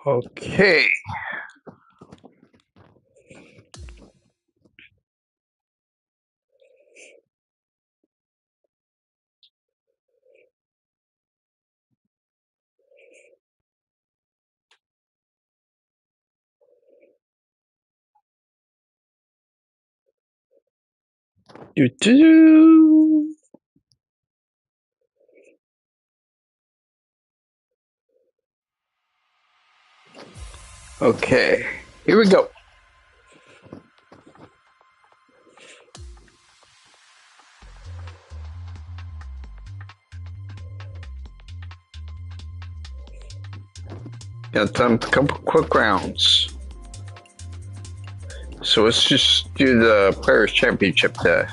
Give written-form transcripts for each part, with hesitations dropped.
Okay. Do do. Okay. Here we go. Got done a couple quick rounds. So let's just do the Players Championship there.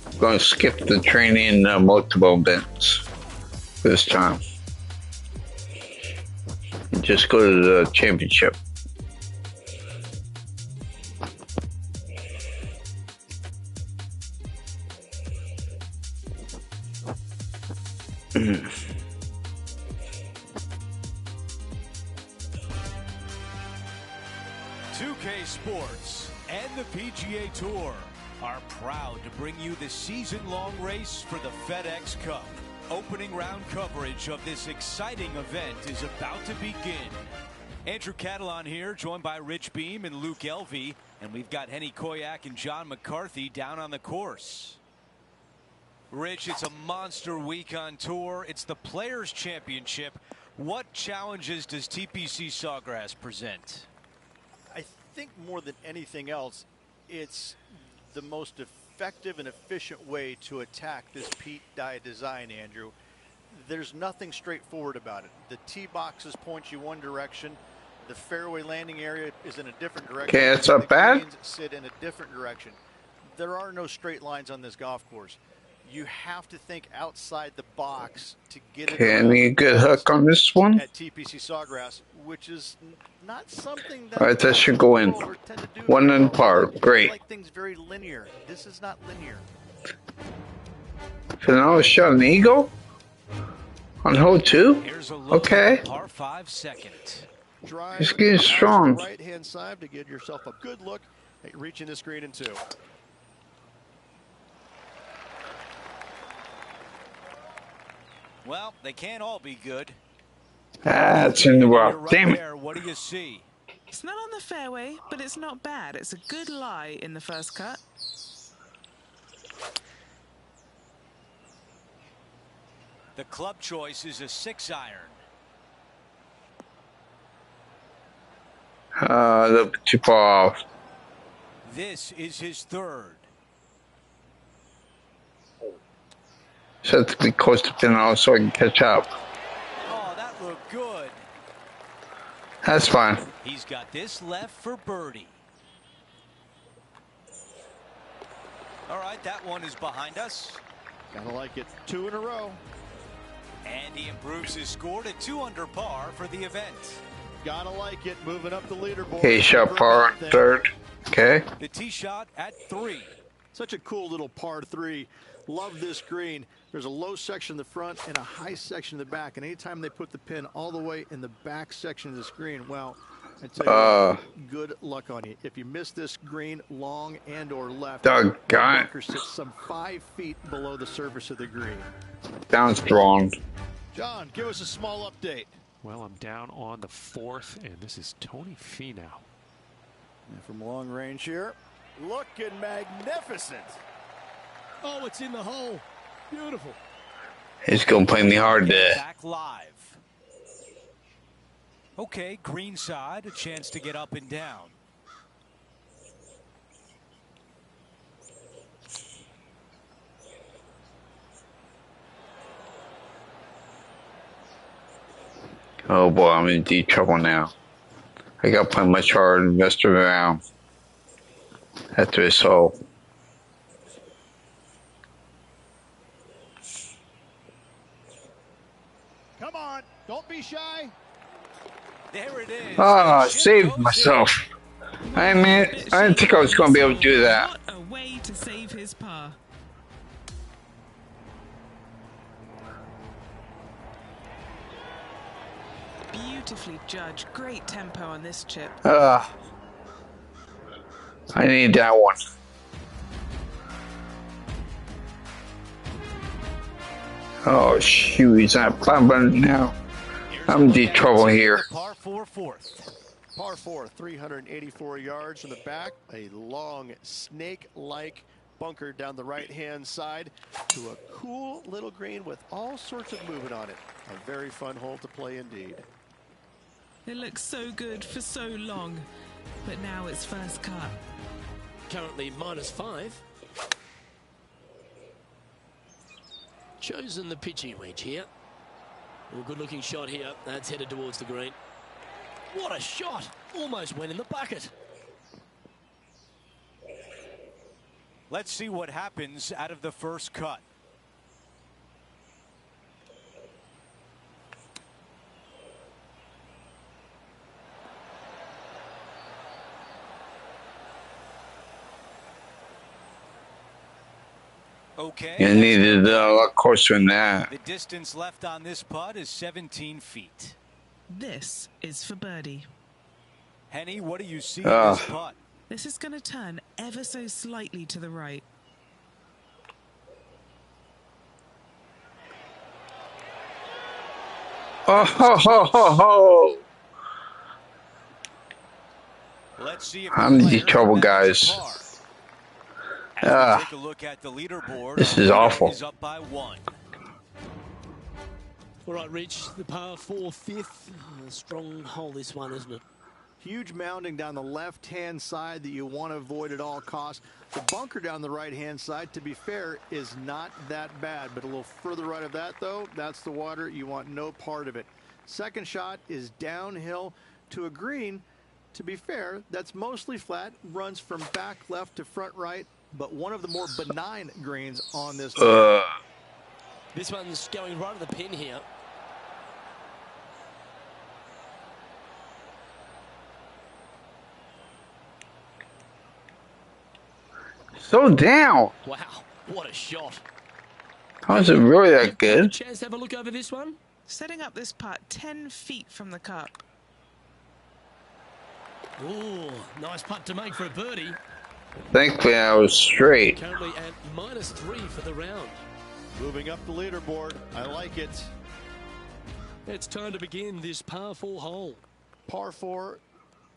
I'm going to skip the training multiple events this time. Just go to the championship. Sports and the PGA Tour are proud to bring you the season-long race for the FedEx Cup. Opening round coverage of this exciting event is about to begin. Andrew Catalon here, joined by Rich Beam and Luke Elvey, and we've got Henny Koyak and John McCarthy down on the course. Rich, it's a monster week on tour. It's the Players Championship. What challenges does TPC Sawgrass present? I think more than anything else, it's the most effective and efficient way to attack this Pete Dye design, Andrew. There's nothing straightforward about it. The tee boxes point you one direction. The fairway landing area is in a different direction. Okay, that's not bad. The greens sit in a different direction. There are no straight lines on this golf course. You have to think outside the box to get it. Okay, any good hook on this one? At TPC Sawgrass, which is not something that. All right, that should go in. One in par. Great. I like things very linear. This is not linear. Fernando shot an eagle on hole 2. Okay. Par 5 second. He's getting strong. Right hand side to get yourself a good look at reaching this green in 2. Well, they can't all be good. It's in the rough. Damn it. What do you see? It's not on the fairway, but it's not bad. It's a good lie in the first cut. The club choice is a 6-iron. A little bit too far off. This is his 3rd. So have to be close to Fernando so I can catch up. Oh, that looked good. That's fine. He's got this left for birdie. All right, that one is behind us. Gotta like it. 2 in a row. And he improves his score to 2 under par for the event. Gotta like it. Moving up the leaderboard. Okay, shot par on 3rd. Okay. The tee shot at 3. Such a cool little par 3. Love this green. There's a low section in the front and a high section in the back. And anytime they put the pin all the way in the back section of the screen, well, I tell you, good luck on you. If you miss this green long and or left, the bunker sits some 5 feet below the surface of the green. Down strong. John, give us a small update. Well, I'm down on the 4th, and this is Tony Finau. And from long range here, looking magnificent. Oh, it's in the hole. Beautiful. He's going to play me hard there. Back live. Okay, green side, a chance to get up and down. Oh boy, I'm in deep trouble now. I got to play much harder the rest of the round after this hole. Come on, don't be shy. There it is. I saved myself. I didn't think I was going to be able to do that. What a way to save his par. Beautifully judged. Great tempo on this chip. I need that one. Oh shoot, he's not bumping now. I'm in deep trouble here. Par 4 fourth. Par 4, 384 yards from the back. A long snake-like bunker down the right-hand side to a cool little green with all sorts of movement on it. A very fun hole to play indeed. It looks so good for so long, but now it's first cut. Currently -5. Chosen the pitching wedge here. Well, good looking shot here. That's headed towards the green. What a shot! Almost went in the bucket. Let's see what happens out of the first cut. Okay. You needed a lot closer than that. The distance left on this putt is 17 feet. This is for birdie. Henny, what do you see in this putt? This is going to turn ever so slightly to the right. Oh ho ho ho ho! Let's see if I'm in deep trouble, guys. Take a look at the leaderboard. This is awful. Is up by 1. All right, Rich, the par 4 fifth. A strong hole, this one, isn't it? Huge mounding down the left-hand side that you want to avoid at all costs. The bunker down the right-hand side, to be fair, is not that bad. But a little further right of that, though, that's the water. You want no part of it. Second shot is downhill to a green. To be fair, that's mostly flat, runs from back left to front right, but one of the more benign greens on this. This one's going right at the pin here. So down. Wow, what a shot. How is it really that good? Chance to have a look over this one. Setting up this putt 10 feet from the cup. Oh, nice putt to make for a birdie. Thankfully, I was straight. Currently at -3 for the round. Moving up the leaderboard. I like it. It's time to begin this par 4 hole. Par 4,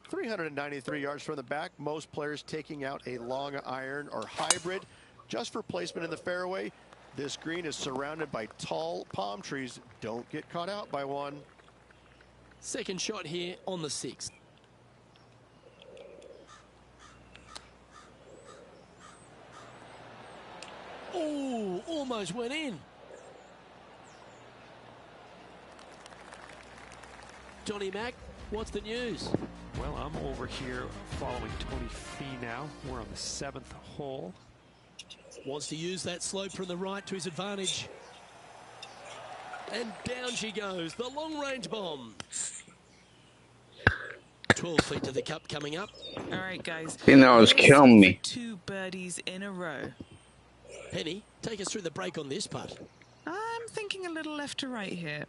393 yards from the back. Most players taking out a long iron or hybrid just for placement in the fairway. This green is surrounded by tall palm trees. Don't get caught out by one. Second shot here on the 6th. Oh, almost went in. Johnny Mack, what's the news? Well, I'm over here following Tony Finau. We're on the 7th hole. Wants to use that slope from the right to his advantage. And down she goes, the long-range bomb. 12 feet to the cup coming up. All right, guys. Finau is killing me. 2 birdies in a row. Penny, take us through the break on this putt. I'm thinking a little left to right here.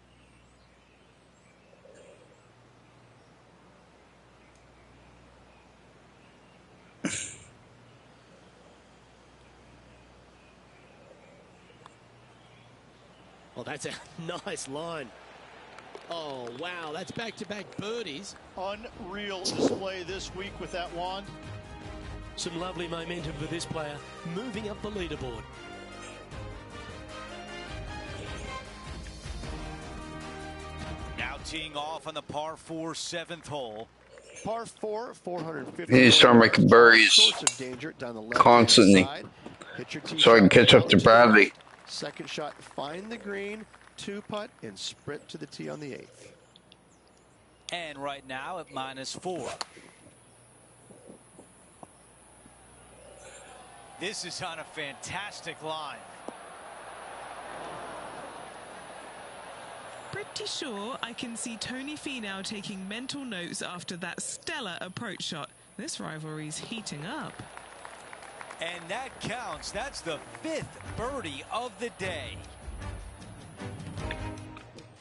Well, that's a nice line. Oh, wow, that's back-to-back birdies. Unreal display this week with that wand. Some lovely momentum for this player, moving up the leaderboard. Now teeing off on the par 4 7th hole. Par 4, 450. You need to start making birdies constantly so I can catch up to Bradley. Second shot, find the green, 2-putt, and sprint to the tee on the 8th. And right now at -4. This is on a fantastic line. Pretty sure I can see Tony Finau taking mental notes after that stellar approach shot. This rivalry's heating up. And that counts. That's the 5th birdie of the day.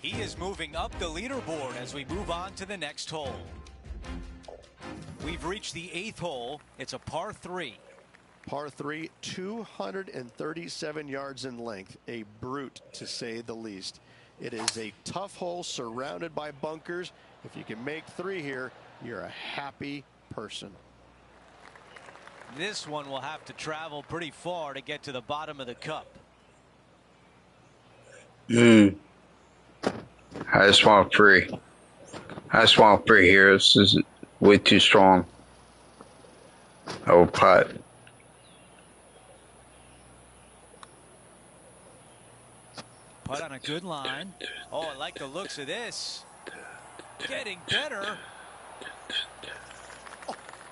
He is moving up the leaderboard as we move on to the next hole. We've reached the 8th hole. It's a par 3. Par 3, 237 yards in length. A brute, to say the least. It is a tough hole surrounded by bunkers. If you can make 3 here, you're a happy person. This one will have to travel pretty far to get to the bottom of the cup. I just want 3. I just want 3 here. This is way too strong. Oh, putt. Putt on a good line. Oh, I like the looks of this. Getting better.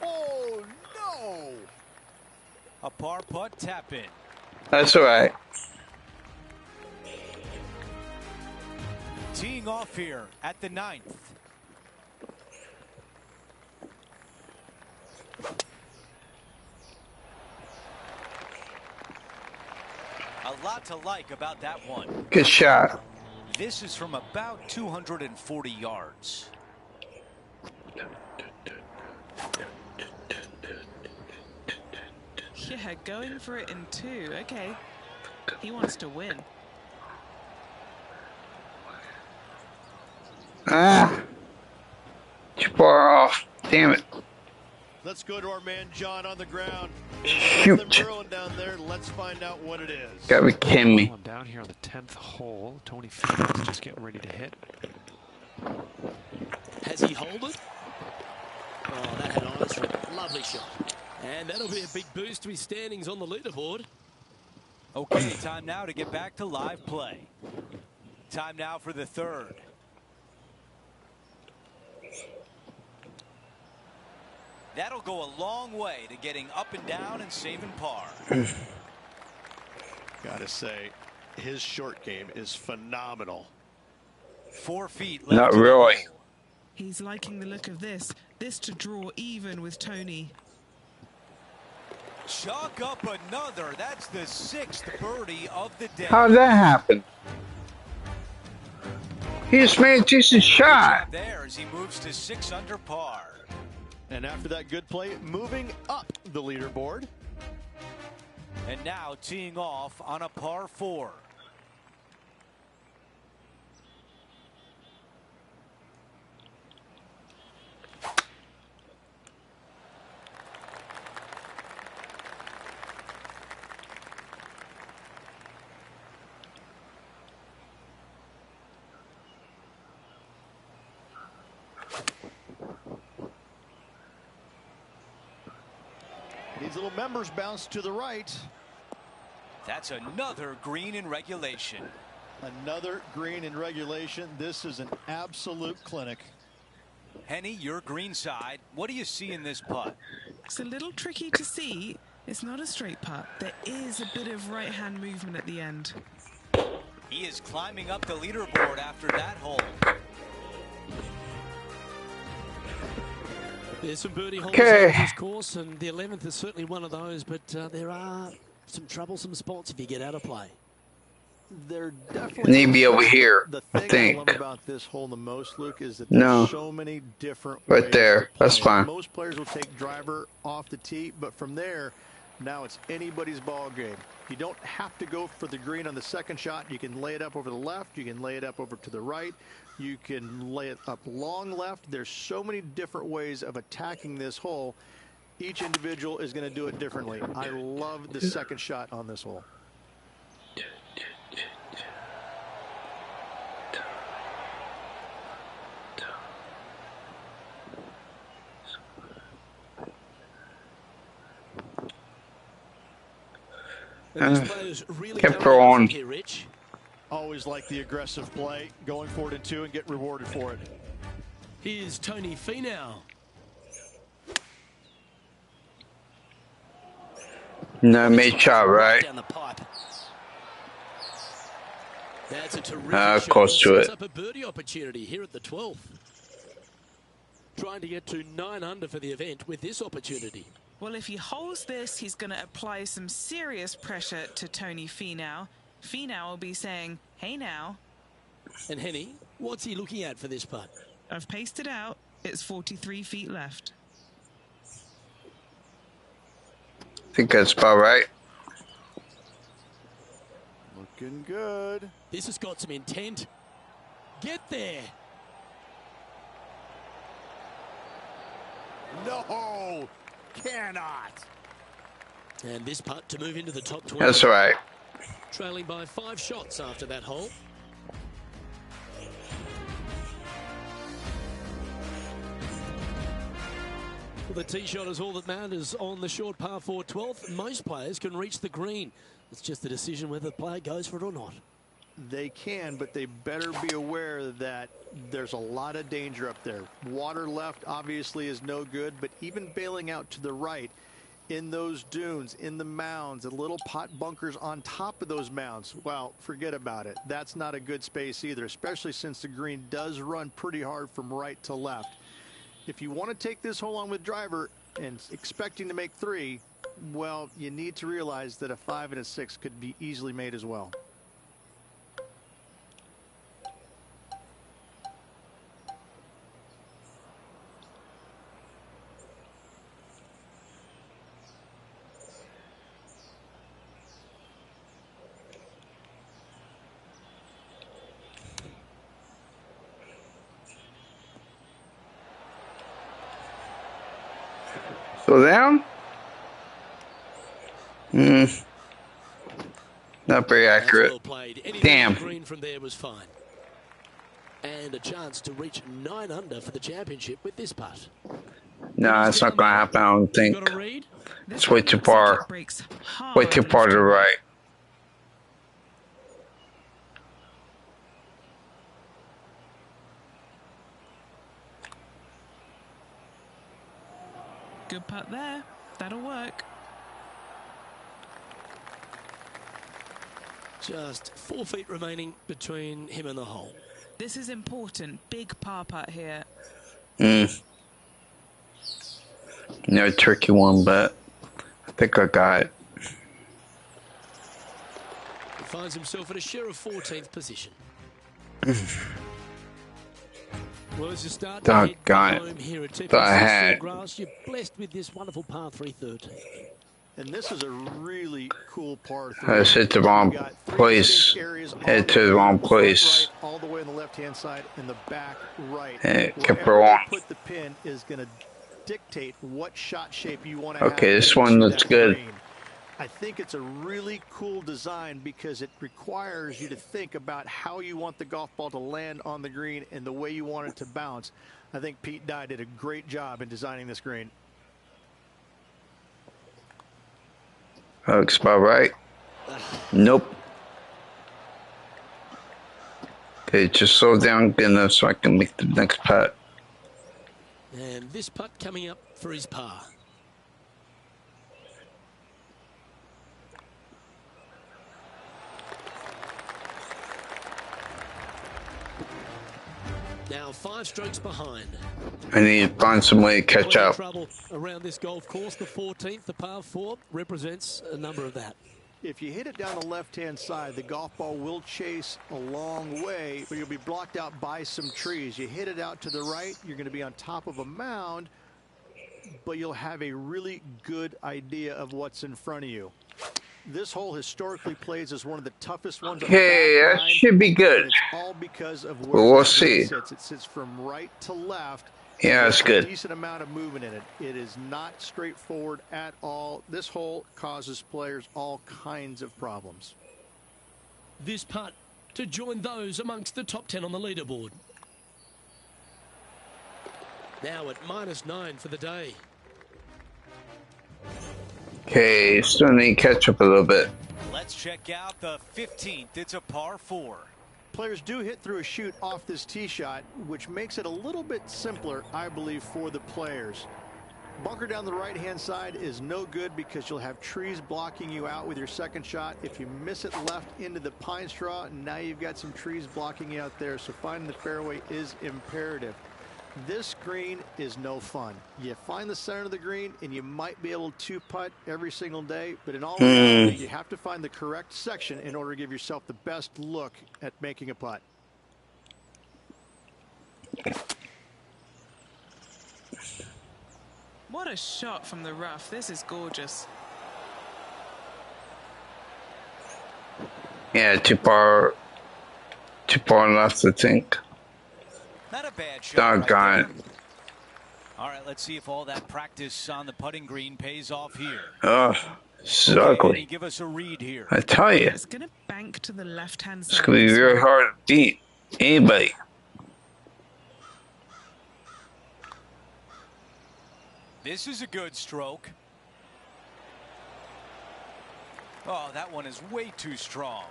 Oh, no! A par putt tap in. That's all right. Teeing off here at the 9th. A lot to like about that one. Good shot. This is from about 240 yards. Yeah, going for it in 2. Okay. He wants to win. Too far off. Damn it. Let's go to our man John on the ground. Shoot. Something brewing down there. Let's find out what it is. Gotta be kidding me. I'm down here on the 10th hole. Tony Finau's just getting ready to hit. Has he hold it? Oh, that had eyes for it. Lovely shot. And that'll be a big boost to his standings on the leaderboard. Okay, time now to get back to live play. Time now for the 3rd. That'll go a long way to getting up and down and saving par. Gotta say, his short game is phenomenal. 4 feet left. Not really. He's liking the look of this. This to draw even with Tony. Chalk up another. That's the 6th birdie of the day. How did that happen? He just made a decent shot. There as he moves to 6 under par. And after that good play, moving up the leaderboard. And now teeing off on a par 4. These little members bounce to the right. That's another green in regulation. Another green in regulation. This is an absolute clinic. Henny, your green side. What do you see in this putt? It's a little tricky to see. It's not a straight putt. There is a bit of right-hand movement at the end. He is climbing up the leaderboard after that hole. There's some birdie holes Okay. on this course, and the 11th is certainly one of those, but there are some troublesome spots if you get out of play. They're definitely Need to be over here, the I thing I love think. about this hole the most, Luke, is that No. there's so many different Right ways there. to play. That's fine. Most players will take driver off the tee, but from there, now it's anybody's ball game. You don't have to go for the green on the second shot. You can lay it up over the left. You can lay it up over to the right. You can lay it up long left. There's so many different ways of attacking this hole. Each individual is going to do it differently. I love the second shot on this hole. And these players really kept don't throwing. here, Rich. Always like the aggressive play, going for it in 2 and get rewarded for it. Here's Tony Finau. No, made shot, right? Down the pipe. That's a terrific close shot. to Sets it. up a birdie opportunity here at the 12th. Trying to get to 9 under for the event with this opportunity. Well, if he holds this, he's going to apply some serious pressure to Tony Finau. Finau will be saying, hey now. And Henny, what's he looking at for this putt? I've paced it out. It's 43 feet left. I think that's about right. Looking good. This has got some intent. Get there. No, cannot. And this putt to move into the top 20. That's all right. Trailing by 5 shots after that hole. Well, the tee shot is all that matters on the short par 4 12th. Most players can reach the green. It's just a decision whether the player goes for it or not. They can, but they better be aware that there's a lot of danger up there. Water left obviously is no good, but even bailing out to the right in those dunes, in the mounds, the little pot bunkers on top of those mounds, well, forget about it. That's not a good space either, especially since the green does run pretty hard from right to left. If you want to take this hole on with driver and expecting to make 3, well, you need to realize that a 5 and a 6 could be easily made as well. Slow down. Not very accurate. Well played. Anything Damn. green from there was fine. And a chance to reach 9 under for the championship with this putt. No, it's not going to happen, I don't think. Got a read? It's way too far. Way too far to the right. Good putt there. That'll work. Just 4 feet remaining between him and the hole. This is important. Big par putt here. No tricky one, but I think I got it. He finds himself at a share of 14th position. Well, as you start to head home here at TPC Grass, you're blessed with this wonderful par 313. And this is a really cool par 3. I just hit the wrong place. Head to the wrong place. Right, all the way on the left-hand side and the back right. And it kept Wherever rolling. you put the pin is going to dictate what shot shape you want to have. Okay, this one looks good. Green. I think it's a really cool design because it requires you to think about how you want the golf ball to land on the green and the way you want it to bounce. I think Pete Dye did a great job in designing this green. Looks about right. Nope. Okay, just slow down good enough so I can make the next putt. And this putt coming up for his par. Now 5 strokes behind. I need to find some way to catch up. Trouble around this golf course. The 14th, the par 4, represents a number of that. If you hit it down the left-hand side, the golf ball will chase a long way, but you'll be blocked out by some trees. You hit it out to the right, you're going to be on top of a mound, but you'll have a really good idea of what's in front of you. This hole historically plays as one of the toughest ones. Okay, that should be good. It's all because of where We'll it see. sits. It sits from right to left. Yeah, it's good. A decent amount of movement in it. It is not straightforward at all. This hole causes players all kinds of problems. This putt to join those amongst the top 10 on the leaderboard. Now at -9 for the day. Okay, still need to catch up a little bit. Let's check out the 15th. It's a par 4. Players do hit through a chute off this tee shot, which makes it a little bit simpler, I believe, for the players. Bunker down the right-hand side is no good because you'll have trees blocking you out with your second shot. If you miss it left into the pine straw, now you've got some trees blocking you out there, so finding the fairway is imperative. This green is no fun. You find the center of the green and you might be able to putt every single day, but in all reality, you have to find the correct section in order to give yourself the best look at making a putt. What a shot from the rough. This is gorgeous. Yeah, too far left, I think. Not a bad shot right Doggone there. it. All right, let's see if all that practice on the putting green pays off here. Oh, this is Okay, Eddie, ugly. give us a read here. I tell you, It's going to bank to the left-hand side. it's going to be very hard to beat anybody. This is a good stroke. Oh, that one is way too strong.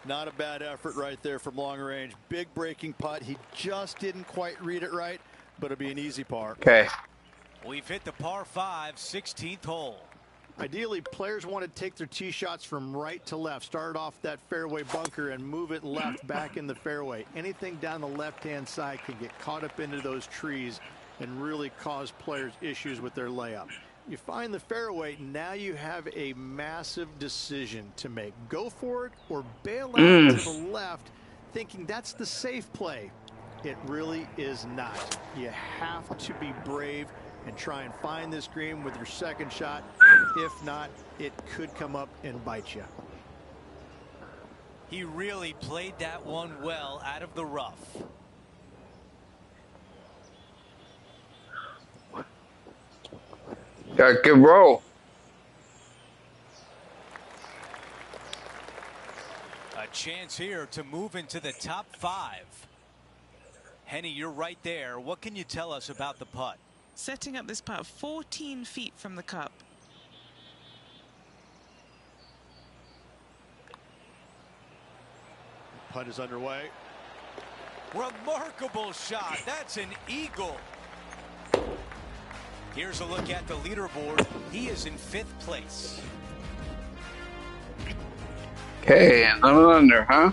Not a bad effort right there from long range. Big breaking putt. He just didn't quite read it right, but it'll be an easy par. Okay. We've hit the par 5, 16th hole. Ideally, players want to take their tee shots from right to left. Start off that fairway bunker and move it left back in the fairway. Anything down the left-hand side can get caught up into those trees and really cause players issues with their layup. You find the fairway, now you have a massive decision to make. Go for it or bail out to the left, thinking that's the safe play. It really is not. You have to be brave and try and find this green with your second shot. If not, it could come up and bite you. He really played that one well out of the rough. Got a good roll. A chance here to move into the top 5. Henny, you're right there. What can you tell us about the putt? Setting up this putt 14 feet from the cup. Putt is underway. Remarkable shot. That's an eagle. Here's a look at the leaderboard. He is in 5th place. Okay, another under, huh?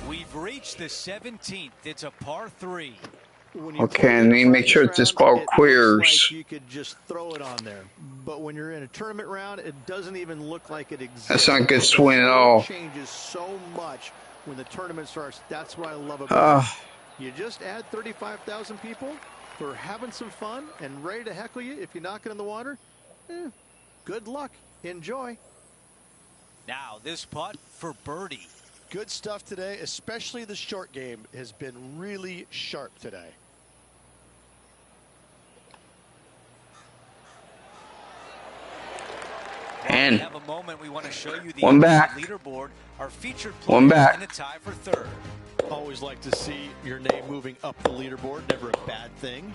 We've reached the 17th. It's a par 3. Okay, I need to make sure that this ball clears. Like you could just throw it on there, but when you're in a tournament round, it doesn't even look like it exists. That's not a good swing at all. It changes so much when the tournament starts. That's what I love about it. You just add 35,000 people who are having some fun and ready to heckle you if you knock it in the water. Good luck. Enjoy. Now this putt for birdie. Good stuff today, especially the short game has been really sharp today. And we have a moment we want to show you the one back. Leaderboard. Our featured One players back. in a tie for 3rd. Always like to see your name moving up the leaderboard. Never a bad thing.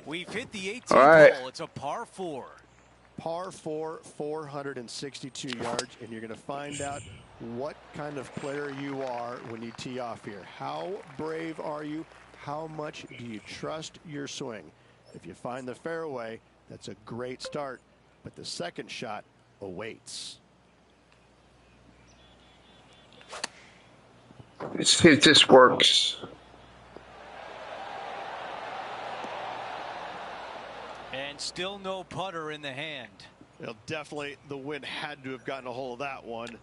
We've hit the 18th All right. hole. It's a par 4. Par 4, 462 yards, and you're going to find out what kind of player you are when you tee off here. How brave are you? How much do you trust your swing? If you find the fairway, that's a great start, but the second shot awaits. let's see if this works. And still no putter in the hand. Well, definitely the wind had to have gotten a hold of that one.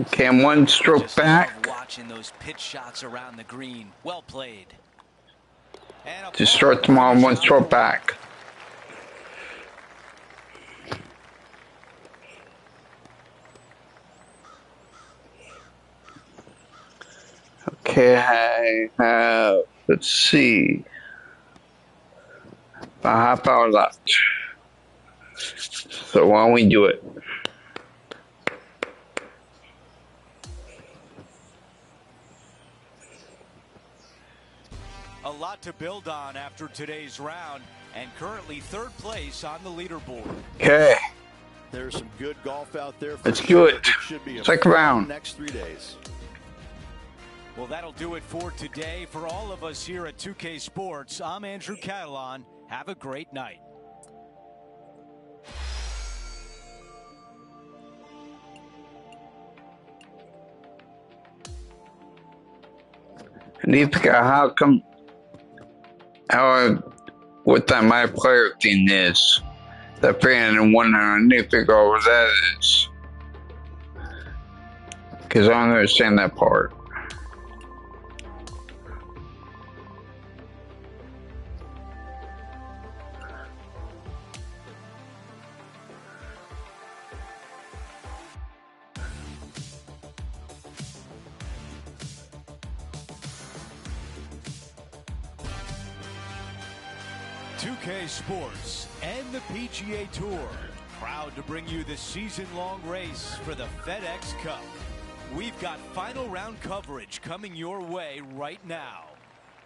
Okay, I'm one stroke Just back. love watching those pitch shots around the green. Well played. And a To par start tomorrow, I'm one shot. stroke back. Okay, I have, let's see, about a half hour left. So why don't we do it? A lot to build on after today's round, and currently 3rd place on the leaderboard. Okay, There's some good golf out there. let's do it. Should be a Second round. next 3 days. Well, that'll do it for today. For all of us here at 2K Sports, I'm Andrew Catalan. Have a great night. I need to figure out what that my player thing is. That 301, I need to figure out what that is. Because I don't understand that part. 2K Sports and the PGA Tour, proud to bring you the season-long race for the FedEx Cup. We've got final round coverage coming your way right now.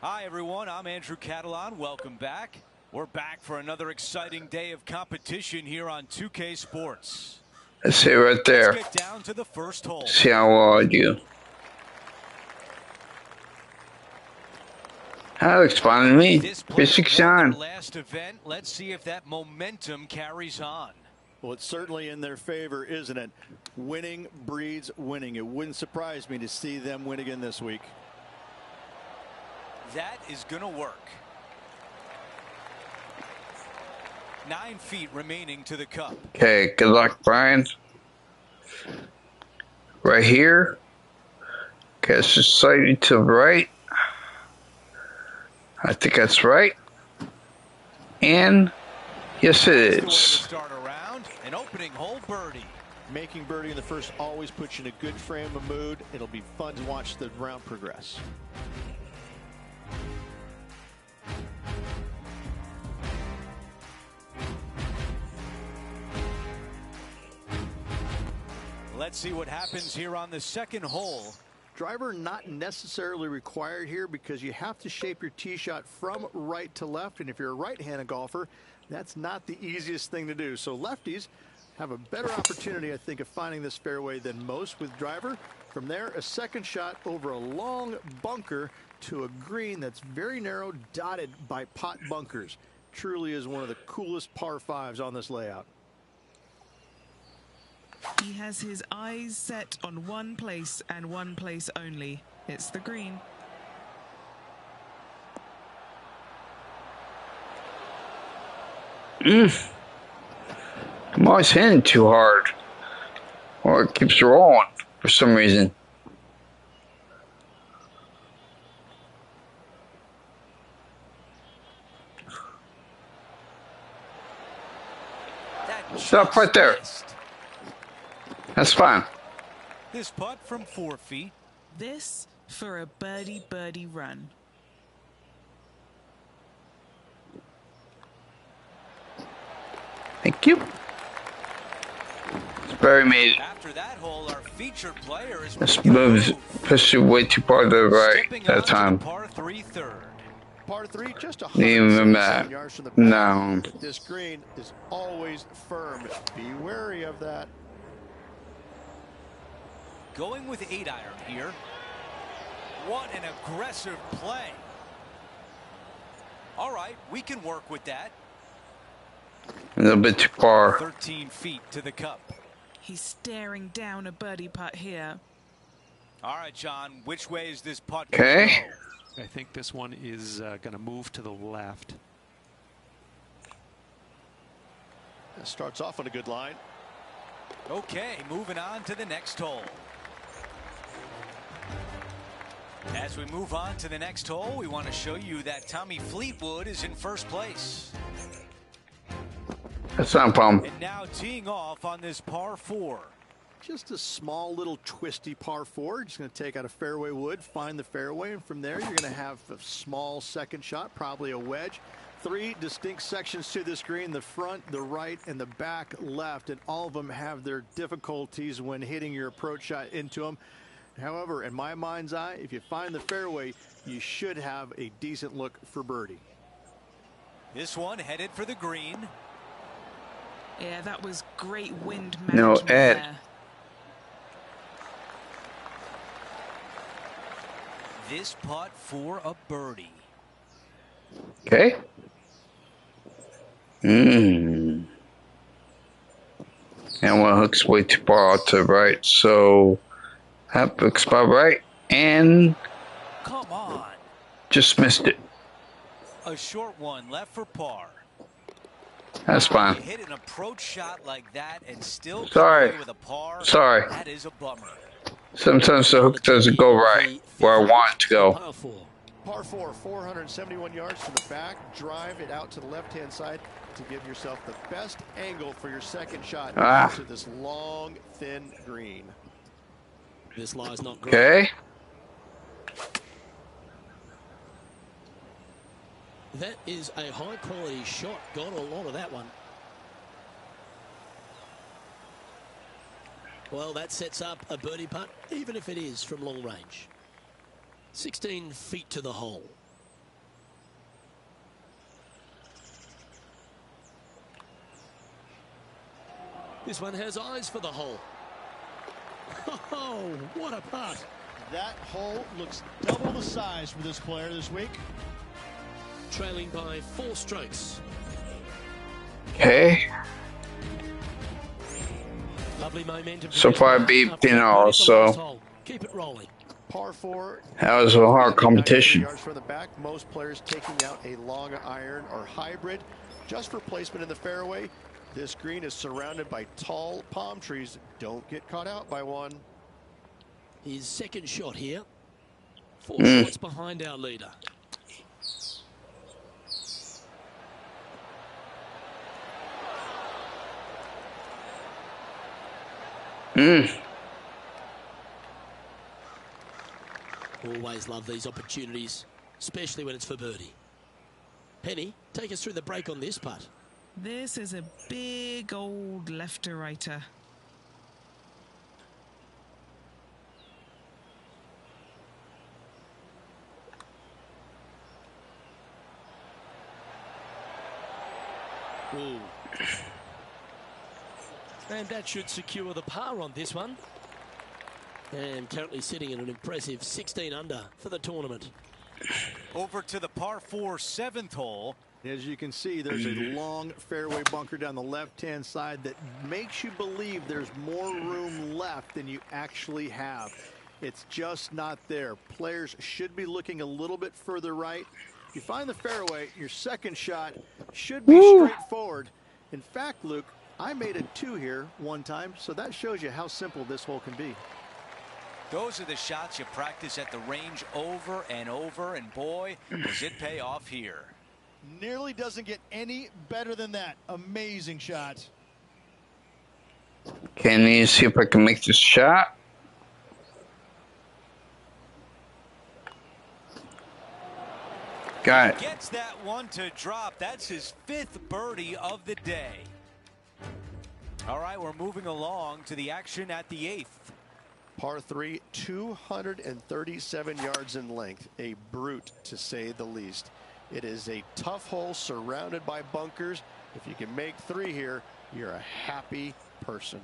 Hi everyone, I'm Andrew Catalan. Welcome back. We're back for another exciting day of competition here on 2K Sports. Let's see right there. Let's get down to the first hole. See how well I do. That looks fine to me. This player Basic won their shine. last event. Let's see if that momentum carries on. Well, it's certainly in their favor, isn't it? Winning breeds winning. It wouldn't surprise me to see them win again this week. That is going to work. 9 feet remaining to the cup. Okay, good luck, Bryan. Right here. Okay, it's just slightly to the right. I think that's right. And yes, it That's the way to is. start around. An opening hole birdie. Making birdie in the first always puts you in a good frame of mood. It'll be fun to watch the round progress. Let's see what happens here on the second hole. Driver not necessarily required here because you have to shape your tee shot from right to left. And if you're a right-handed golfer, that's not the easiest thing to do. So lefties have a better opportunity, I think, of finding this fairway than most with driver. From there, a second shot over a long bunker to a green that's very narrow, dotted by pot bunkers. Truly is one of the coolest par fives on this layout. He has his eyes set on one place and one place only. It's the green. I'm always hitting too hard. Or it keeps rolling for some reason. That Stop right there. missed. That's fine. This putt from 4 feet. This for a birdie run. Thank you. Barry made it. After that hole, our featured player is This making a moves move. pushed it way too far to the right Stepping that onto time. the par 3 third. Par 3, just Even 177 that. yards from the back. No. This green is always firm. Be wary of that. Going with 8-iron here. What an aggressive play. All right, we can work with that. A little bit too far. 13 feet to the cup. He's staring down a birdie putt here. All right, John, which way is this putt Okay. gonna go? I think this one is going to move to the left. That starts off on a good line. Okay, moving on to the next hole. As we move on to the next hole, we want to show you that Tommy Fleetwood is in first place. That's not a problem. And now teeing off on this par 4. Just a small little twisty par 4. Just going to take out a fairway wood, find the fairway, and from there you're going to have a small second shot, probably a wedge. 3 distinct sections to this green: the front, the right, and the back left, and all of them have their difficulties when hitting your approach shot into them. However, in my mind's eye, if you find the fairway, you should have a decent look for birdie. This one headed for the green. Yeah, that was great wind No, management Ed. there. This putt for a birdie. Okay. And one hook's way too far out to the right, so that looks about right. And Come on. just missed it. A short one left for par. That's You fine. hit an approach shot like that and still Sorry. come away with a par. Sorry. That is a bummer. Sometimes the hook doesn't go right where I want it to go. Par 4. Par 4, 471 yards to the back. Drive it out to the left-hand side to give yourself the best angle for your second shot to this long, thin green. This lie's not great. Okay. That is a high-quality shot. Got a lot of that one. Well, that sets up a birdie putt, even if it is from long range. 16 feet to the hole. This one has eyes for the hole. Oh, what a putt. That hole looks double the size for this player this week. Trailing by 4 strokes. Okay. Lovely momentum. So far, I beat Pino, so keep it rolling. Par 4. that was a hard competition. Yards from the back. Most players taking out a long iron or hybrid just for placement in the fairway. This green is surrounded by tall palm trees. Don't get caught out by one. His second shot here. 4 shots behind our leader. Always love these opportunities, especially when it's for birdie. Penny, take us through the break on this putt. This is a big old left-to-righter. Ooh. And that should secure the par on this one. And currently sitting at an impressive 16 under for the tournament. Over to the par 4 7th hole. As you can see, there's a long fairway bunker down the left-hand side that makes you believe there's more room left than you actually have. It's just not there. Players should be looking a little bit further right. You find the fairway, your second shot should be straightforward. In fact, Luke, I made a 2 here one time, so that shows you how simple this hole can be. Those are the shots you practice at the range over and over, and boy, does it pay off here. Nearly doesn't get any better than that. Amazing shot. Can you see if I can make this shot? Got it. Gets that one to drop. That's his 5th birdie of the day. All right, we're moving along to the action at the 8th. Par 3, 237 yards in length. A brute, to say the least. It is a tough hole surrounded by bunkers. If you can make 3 here, you're a happy person.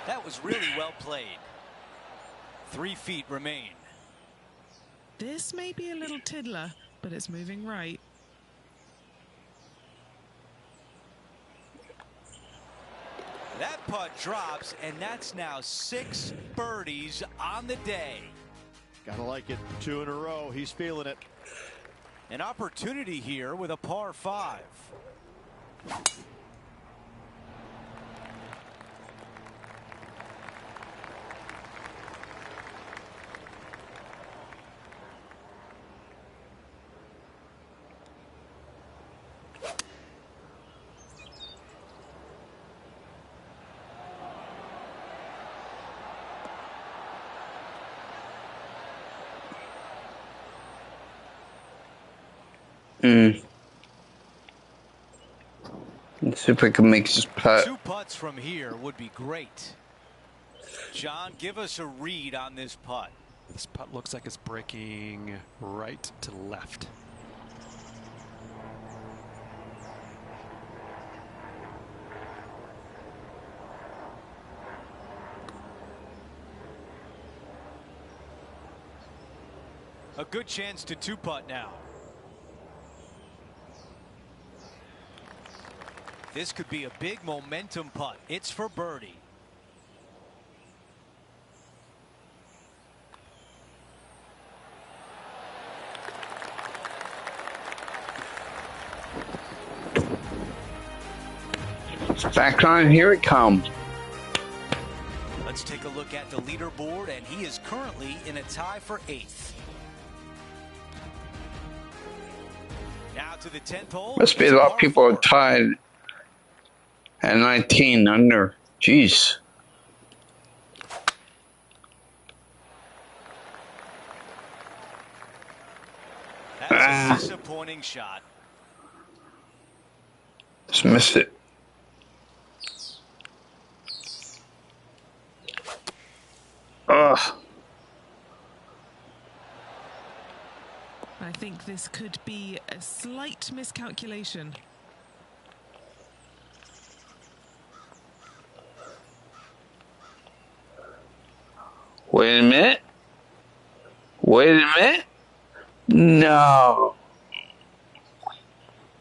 That was really well played. 3 feet remain. This may be a little tiddler, but it's moving right. That putt drops, and that's now 6 birdies on the day. Gotta like it. 2 in a row. He's feeling it. An opportunity here with a par 5. Let's see if I can make this putt. 2 putts from here would be great. John, give us a read on this putt. This putt looks like it's breaking right to left. A good chance to 2-putt now. This could be a big momentum putt. It's for birdie. Back on, here it comes. Let's take a look at the leaderboard, and he is currently in a tie for 8th. Now Now to the 10th hole. Must be a lot of people are tied at 19 under. Jeez. That's a disappointing shot. Just missed it. Ugh. I think this could be a slight miscalculation. Wait a minute. Wait a minute. No.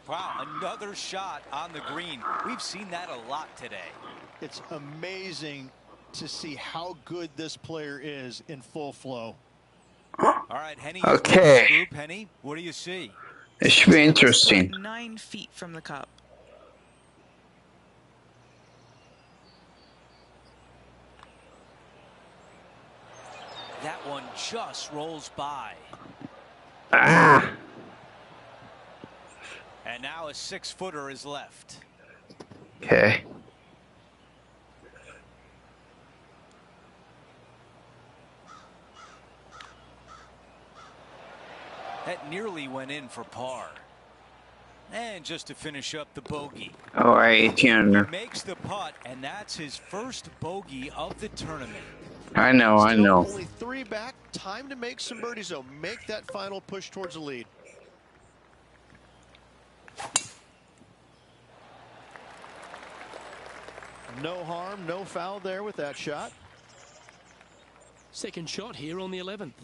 Wow, another shot on the green. We've seen that a lot today. It's amazing to see how good this player is in full flow. All right, Henny. Okay. Group, Henny, what do you see? It should be interesting. 9 feet from the cup. That one just rolls by. Ah. And now a 6-footer is left. Okay. That nearly went in for par. And just to finish up the bogey. All right, 18 under. He makes the putt, and that's his first bogey of the tournament. I know, I know. Only 3 back. Time to make some birdies, though. Make that final push towards the lead. No harm, no foul there with that shot. Second shot here on the 11th.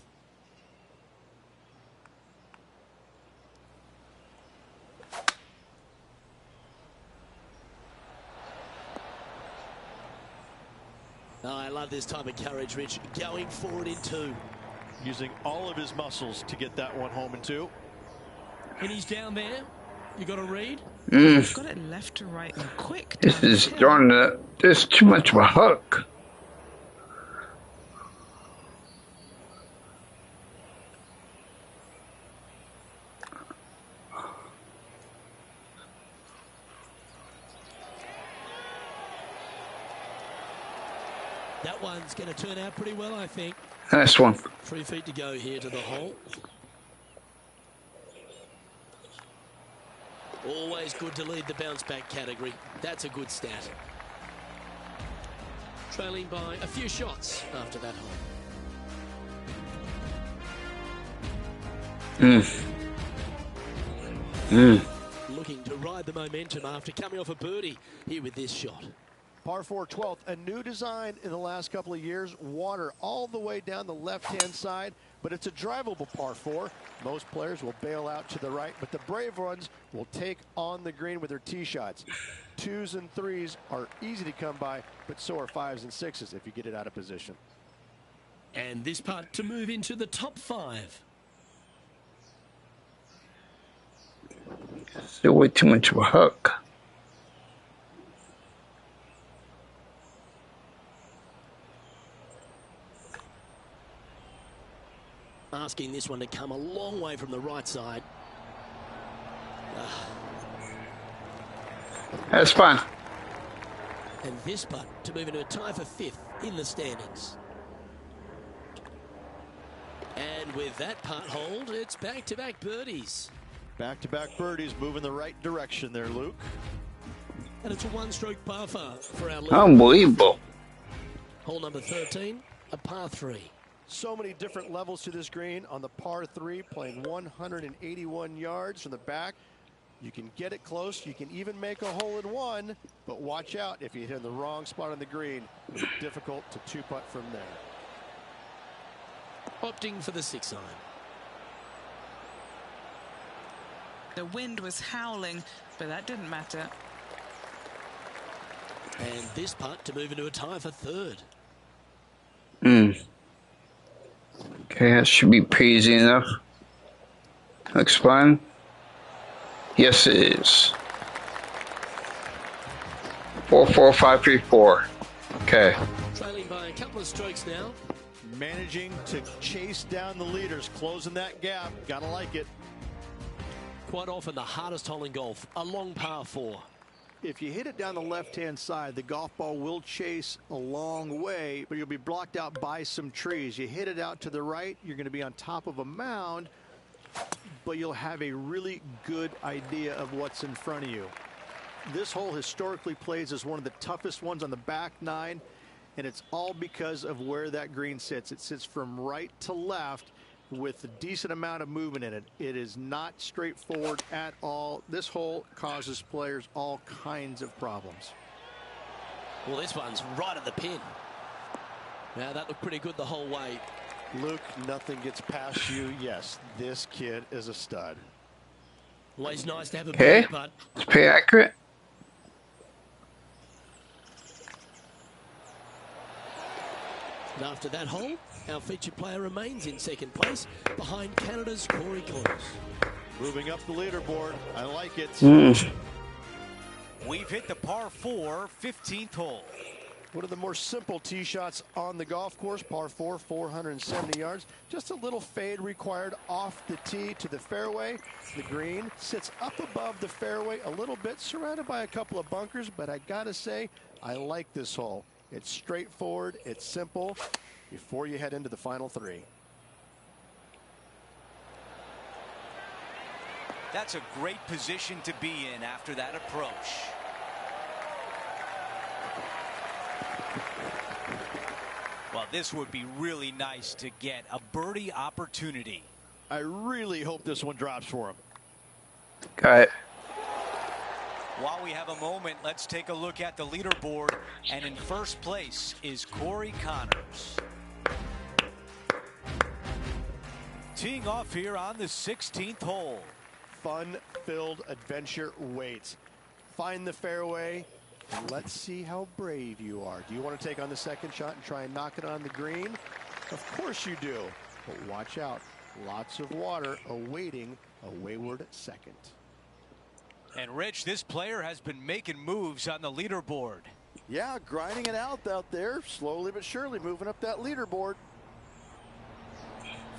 Oh, I love this type of courage, Rich. Going forward in 2. Using all of his muscles to get that one home in 2. And he's down there. You got a read? Got it left to right and quick. This is darn it. There's too much of a hook. That one's going to turn out pretty well, I think. Nice one. 3 feet to go here to the hole. Always good to lead the bounce back category. That's a good stat. Trailing by a few shots after that hole. Looking to ride the momentum after coming off a birdie here with this shot. Par 4 12th, a new design in the last couple of years. Water all the way down the left-hand side, but it's a drivable par 4. Most players will bail out to the right, but the brave ones will take on the green with their tee shots. 2s and 3s are easy to come by, but so are 5s and 6s if you get it out of position. And this putt to move into the top 5. Still way too much of a hook. Asking this one to come a long way from the right side. That's fine. And this putt to move into a tie for 5th in the standings. And with that putt hold, it's back-to-back birdies. Back-to-back birdies moving the right direction there, Luke. And it's a 1-stroke par 5 for our lead. Unbelievable. Hole number 13, a par 3. So many different levels to this green. On the par 3, playing 181 yards from the back. You can get it close. You can even make a hole in 1, but watch out if you hit in the wrong spot on the green. It's difficult to 2-putt from there. Opting for the 6-iron. The wind was howling, but that didn't matter. And this putt to move into a tie for 3rd. Okay, that should be pretty easy enough. Looks fine. Yes, it is. 4-4-5-3-4. Okay. Trailing by a couple of strokes now. Managing to chase down the leaders, closing that gap. Gotta like it. quite often the hardest hole in golf, a long par 4. If you hit it down the left-hand side, the golf ball will chase a long way, but you'll be blocked out by some trees. You hit it out to the right, you're going to be on top of a mound, but you'll have a really good idea of what's in front of you. This hole historically plays as one of the toughest ones on the back 9, and it's all because of where that green sits. It sits from right to left with a decent amount of movement in it. It is not straightforward at all. This hole causes players all kinds of problems. Well, this one's right at the pin. Now, that looked pretty good the whole way. Luke, nothing gets past you. Yes, this kid is a stud. Always nice to have a Okay, big putt. it's pretty accurate. And after that hole, our featured player remains in second place behind Canada's Corey Connors. Moving up the leaderboard. I like it. We've hit the par 4, 15th hole. One of the more simple tee shots on the golf course. Par 4, 470 yards. Just a little fade required off the tee to the fairway. The green sits up above the fairway a little bit, surrounded by a couple of bunkers, but I gotta say, I like this hole. It's straightforward, it's simple, before you head into the final 3. That's a great position to be in after that approach. Well, this would be really nice to get a birdie opportunity. I really hope this one drops for him. Got it. While we have a moment, let's take a look at the leaderboard. And in first place is Corey Connors. Teeing off here on the 16th hole. Fun-filled adventure waits. Find the fairway, and let's see how brave you are. Do you want to take on the second shot and try and knock it on the green? Of course you do. But watch out. Lots of water awaiting a wayward second. And Rich, this player has been making moves on the leaderboard. Yeah, grinding it out there, slowly but surely moving up that leaderboard.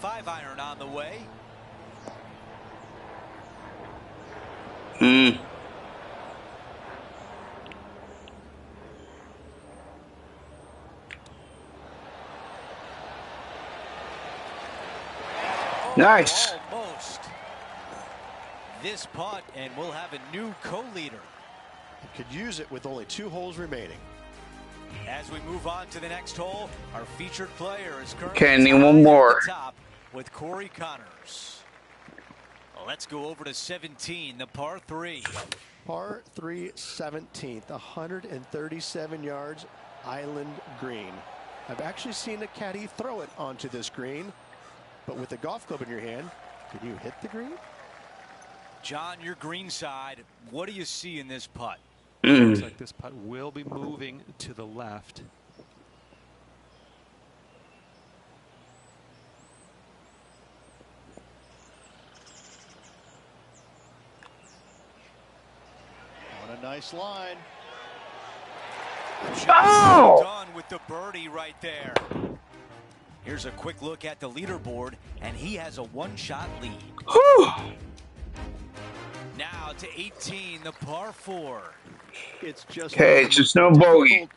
5-iron on the way. Nice. Almost. This putt, and we'll have a new co-leader. Could use it with only 2 holes remaining. As we move on to the next hole, our featured player is currently Okay, need one more. at the top with Corey Connors. Let's go over to 17, the par 3. Par 3, 17th, 137 yards, island green. I've actually seen a caddy throw it onto this green, but with a golf club in your hand, can you hit the green? John, your green side, what do you see in this putt? Looks like this putt will be moving to the left. On a nice line. Oh! Done with the birdie right there. Here's a quick look at the leaderboard, and he has a 1-shot lead. Whew. Now to 18, the par 4. It's just Okay, it's just no bogey.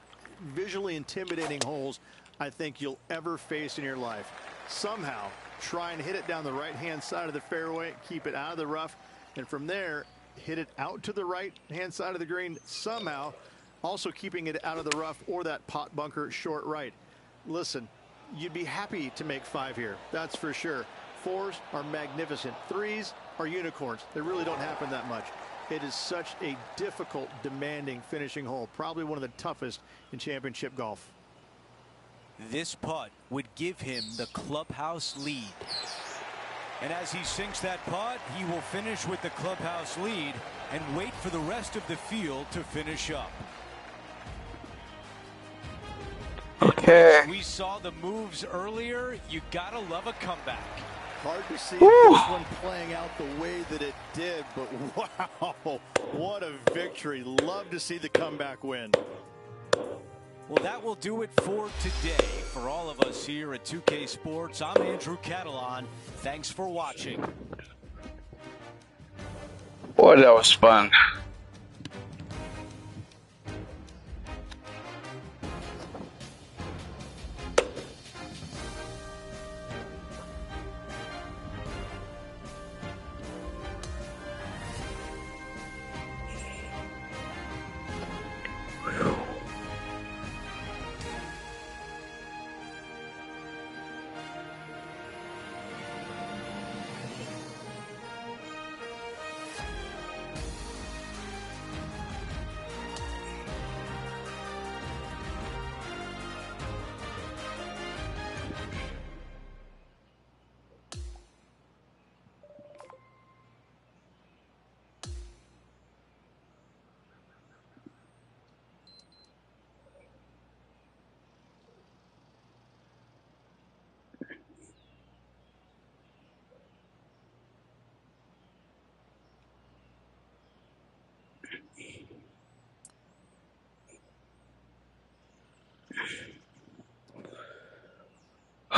Visually intimidating holes I think you'll ever face in your life. Somehow try and hit it down the right-hand side of the fairway, keep it out of the rough, and from there hit it out to the right-hand side of the green, somehow also keeping it out of the rough or that pot bunker short right. Listen, you'd be happy to make 5 here, that's for sure. 4s are magnificent. 3s are unicorns. They really don't happen that much. It is such a difficult, demanding finishing hole, probably one of the toughest in championship golf. This putt would give him the clubhouse lead. And as he sinks that putt, he will finish with the clubhouse lead and wait for the rest of the field to finish up. Okay. We saw the moves earlier. You gotta love a comeback. Hard to see Woo! this one playing out the way that it did, but wow, what a victory. Love to see the comeback win. Well, that will do it for today. For all of us here at 2K Sports, I'm Andrew Catalan. Thanks for watching. Boy, that was fun.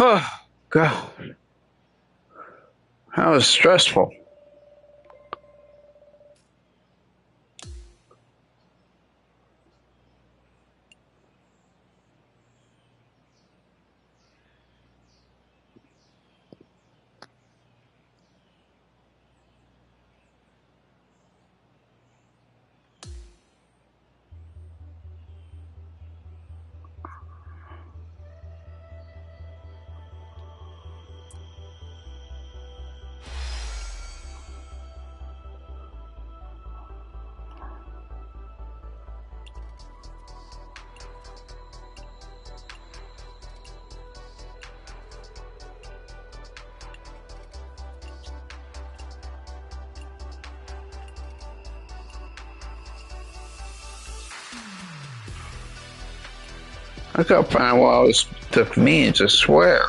Oh, God. That was stressful. I gotta find what all this stuff means, I swear.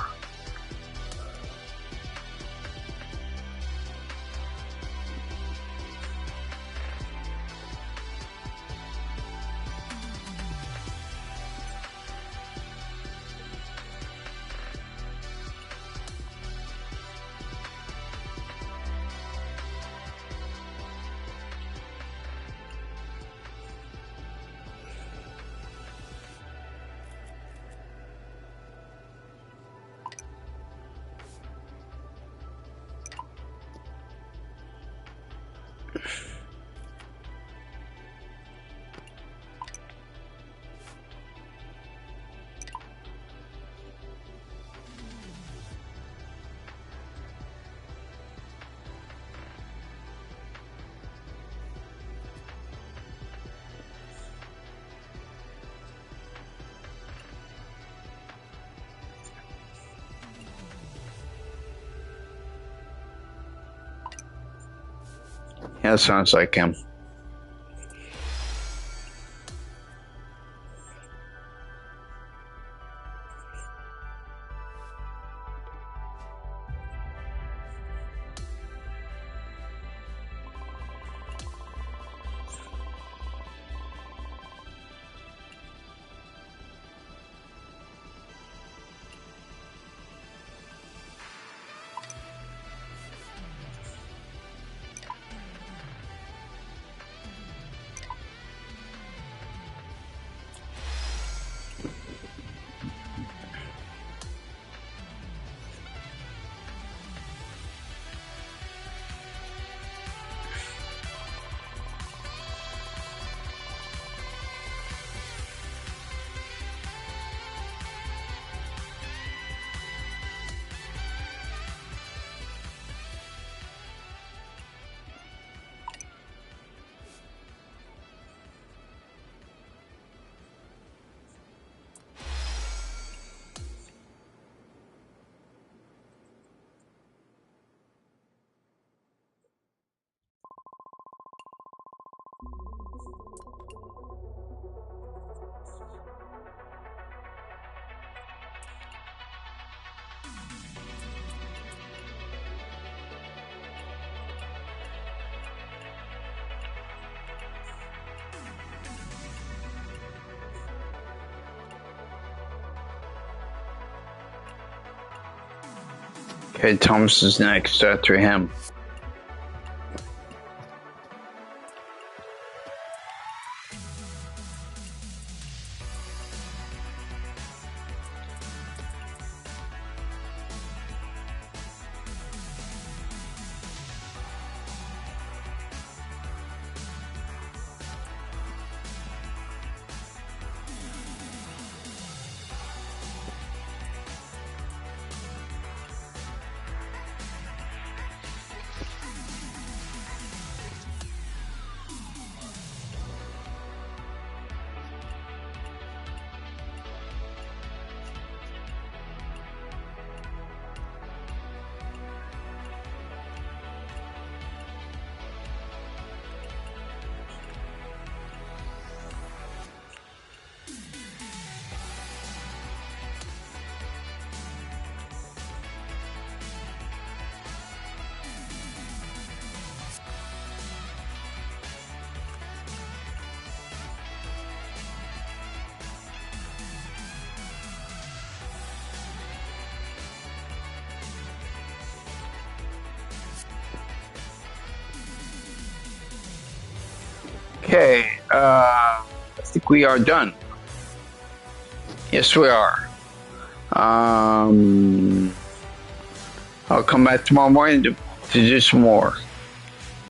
Yeah, it sounds like him. Okay, Thomas is next after him. Okay, I think we are done. Yes, we are. I'll come back tomorrow morning to do some more.